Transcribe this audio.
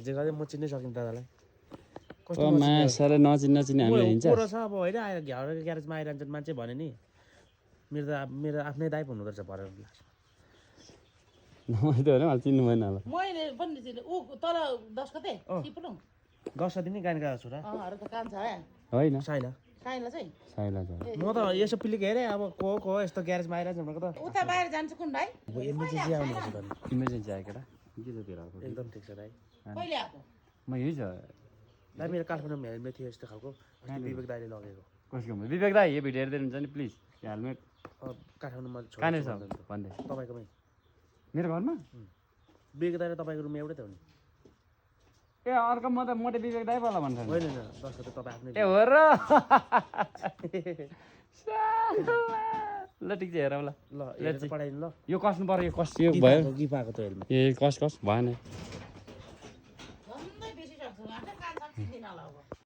जे गरे म चिन्नै सकिन दादालाई मासले नचिन्ने हामीले हिँड्छ कुरो छ अब होइन आएर घ्याउरेको ग्यारेजमा आइरहन्छन् मान्छे भने नि मेरो आफ्नै दाइ भन्नु रहेछ भरेर नभए त होइन मलाई चिन्नु भएन होला मैले पनि चिने ऊ तल 10 गते सिपुलुङ 10 दिन गानका छोरा अरू त काम छ होइन साइला साइला चाहिँ साइला छ म त यसो पिलिक हेरेँ अब को यस्तो ग्यारेजमा आइरहेछ भनेको त उता बाहिर जान्छ कुन भाइ इमर्जेन्सी आउनुपर्छ त इमर्जेन्सी आयो केटा के त तेरो एकदम ठिक छ दाइ कहिले आएको म हिजो दाइ मेरो काठमाडौँमा हेलमेट थियो यस्तो खालको अस्ति विवेक दाइले लगेको कसको विवेक दाई यो भिडियो हेर्दै हुन्छ नि प्लिज हेलमेट काठमाडौँमा कहाँनिर छ भन्दै तपाईँकोमै मेरो घरमा विवेक दाइ र तपाईँको रुम एउटै त हो नि ए अर्को म त मोटे विवेक दाई वाला भन्छ होइन होइन 10 गते तपाईँ आफ्नै ए हो र ल ठिक छ हेरौँ ल ल हेरेर पठाइदिनु ल यो कसनु पर्यो यो कस यो भयो गिफ आएको त हेलमेट ए कस भएन झन्डै बेसी सक्छ कान चिन्दिन होला अब